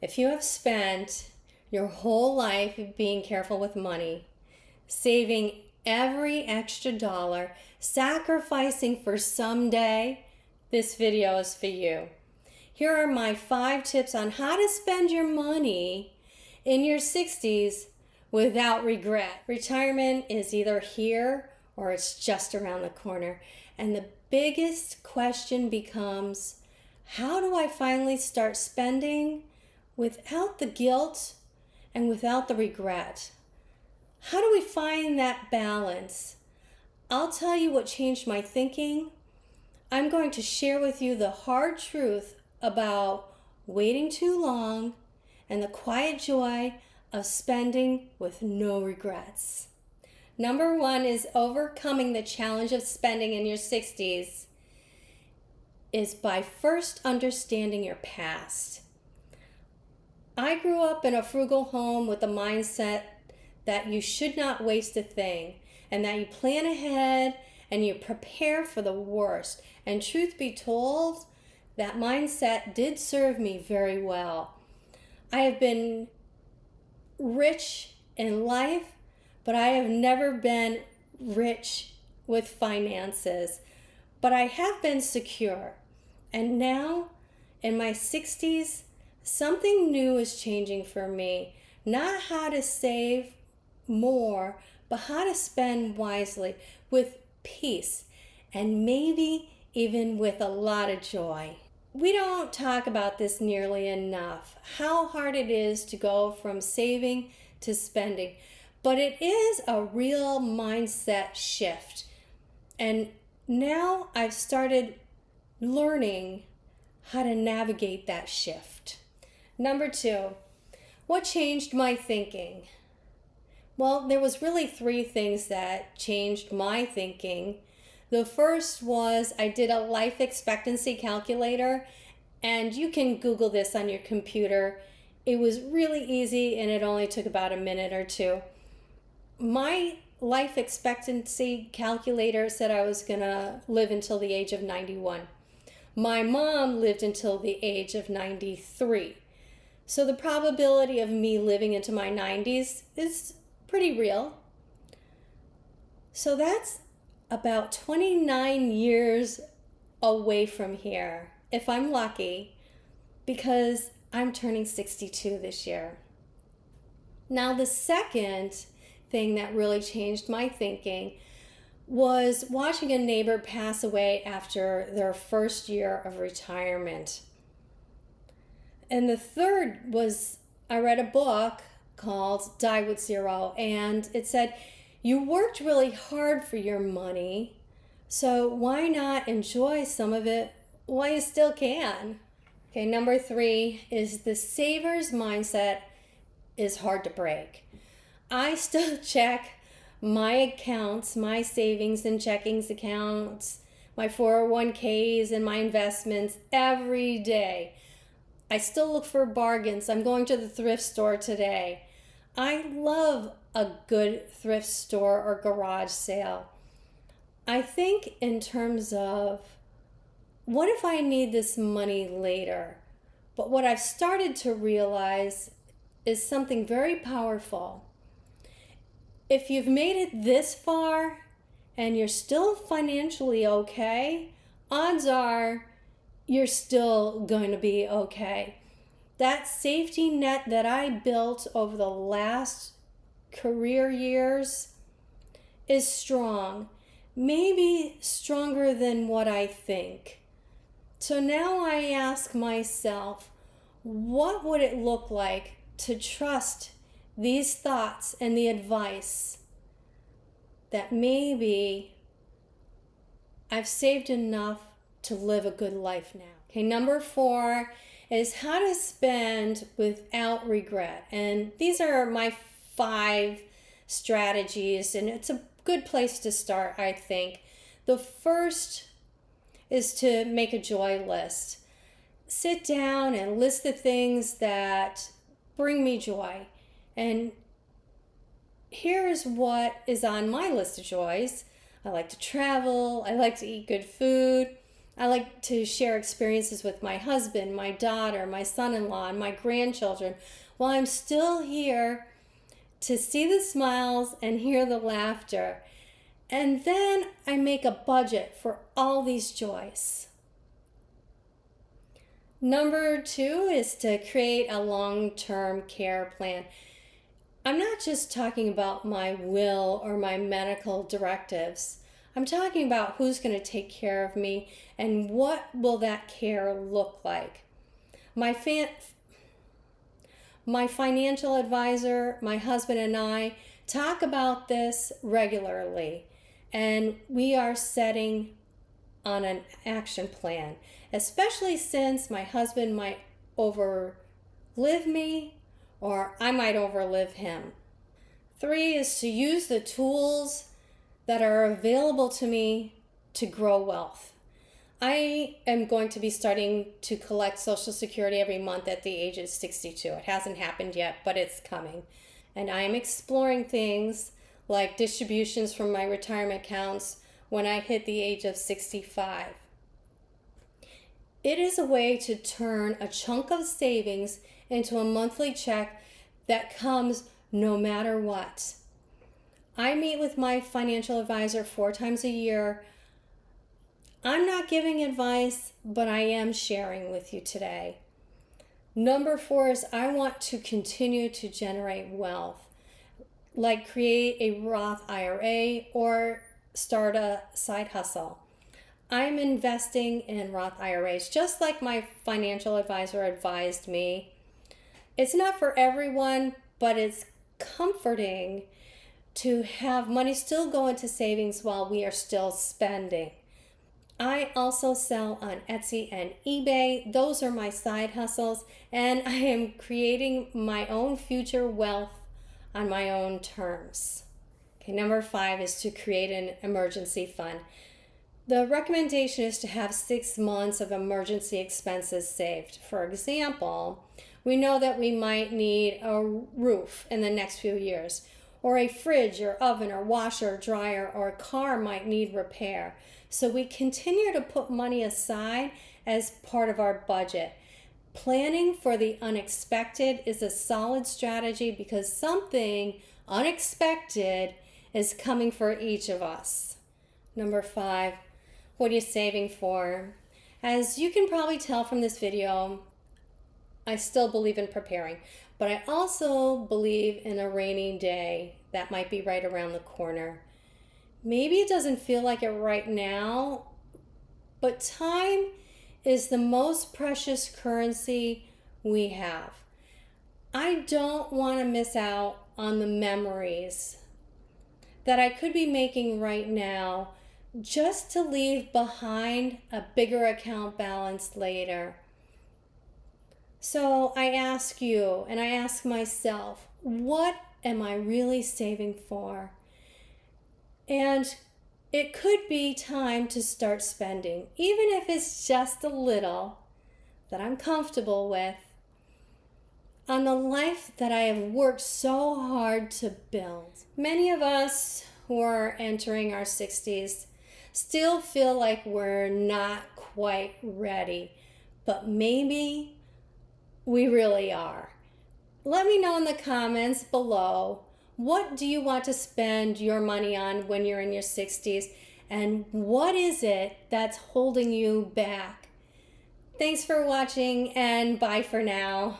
If you have spent your whole life being careful with money, saving every extra dollar, sacrificing for someday, this video is for you. Here are my 5 tips on how to spend your money in your 60s without regret. Retirement is either here or it's just around the corner. And the biggest question becomes, how do I finally start spending without the guilt and without the regret? How do we find that balance? I'll tell you what changed my thinking. I'm going to share with you the hard truth about waiting too long and the quiet joy of spending with no regrets. Number 1 is overcoming the challenge of spending in your 60s is by first understanding your past. I grew up in a frugal home with the mindset that you should not waste a thing and that you plan ahead and you prepare for the worst. And truth be told, that mindset did serve me very well. I have been rich in life, but I have never been rich with finances. But I have been secure. And now, in my 60s, something new is changing for me. Not how to save more, but how to spend wisely with peace and maybe even with a lot of joy. We don't talk about this nearly enough, how hard it is to go from saving to spending, but it is a real mindset shift. And now I've started learning how to navigate that shift. Number 2, what changed my thinking? Well, there was really 3 things that changed my thinking. The first was I did a life expectancy calculator, and you can Google this on your computer. It was really easy and it only took about a minute or 2. My life expectancy calculator said I was going to live until the age of 91. My mom lived until the age of 93. So the probability of me living into my 90s is pretty real. So that's about 29 years away from here, if I'm lucky, because I'm turning 62 this year. Now, the second thing that really changed my thinking was watching a neighbor pass away after their first year of retirement. And the third was I read a book called Die with Zero, and it said, you worked really hard for your money, so why not enjoy some of it while you still can? Okay, number 3 is the saver's mindset is hard to break. I still check my accounts, my savings and checkings accounts, my 401ks and my investments every day. I still look for bargains. I'm going to the thrift store today. I love a good thrift store or garage sale. I think in terms of, what if I need this money later? But what I've started to realize is something very powerful. If you've made it this far and you're still financially okay, odds are you're still going to be okay. That safety net that I built over the last career years is strong, maybe stronger than what I think. So now I ask myself, what would it look like to trust these thoughts and the advice that maybe I've saved enough to live a good life now? Okay, number 4 is how to spend without regret. And these are my 5 strategies, and it's a good place to start, I think. The first is to make a joy list. Sit down and list the things that bring me joy. And here's what is on my list of joys. I like to travel. I like to eat good food. I like to share experiences with my husband, my daughter, my son-in-law, and my grandchildren while I'm still here to see the smiles and hear the laughter. And then I make a budget for all these joys. Number 2 is to create a long-term care plan. I'm not just talking about my will or my medical directives. I'm talking about who's going to take care of me and what will that care look like. My financial advisor, my husband and I talk about this regularly, and we are setting on an action plan, especially since my husband might overlive me or I might overlive him. 3 is to use the tools that are available to me to grow wealth. I am going to be starting to collect Social Security every month at the age of 62. It hasn't happened yet, but it's coming. And I am exploring things like distributions from my retirement accounts when I hit the age of 65. It is a way to turn a chunk of savings into a monthly check that comes no matter what. I meet with my financial advisor 4 times a year. I'm not giving advice, but I am sharing with you today. Number 4 is I want to continue to generate wealth, like create a Roth IRA or start a side hustle. I'm investing in Roth IRAs just like my financial advisor advised me. It's not for everyone, but it's comforting to have money still go into savings while we are still spending. I also sell on Etsy and eBay. Those are my side hustles, and I am creating my own future wealth on my own terms. Okay, number 5 is to create an emergency fund. The recommendation is to have 6 months of emergency expenses saved. For example, we know that we might need a roof in the next few years, or a fridge or oven or washer or dryer, or a car might need repair. So we continue to put money aside as part of our budget. Planning for the unexpected is a solid strategy because something unexpected is coming for each of us. Number 5, what are you saving for? As you can probably tell from this video, I still believe in preparing, but I also believe in a rainy day that might be right around the corner. Maybe it doesn't feel like it right now, but time is the most precious currency we have. I don't want to miss out on the memories that I could be making right now just to leave behind a bigger account balance later. So I ask you, and I ask myself, what am I really saving for? And it could be time to start spending, even if it's just a little that I'm comfortable with, on the life that I have worked so hard to build. Many of us who are entering our 60s still feel like we're not quite ready, but maybe we really are. Let me know in the comments below, what do you want to spend your money on when you're in your 60s, and what is it that's holding you back? Thanks for watching, and bye for now.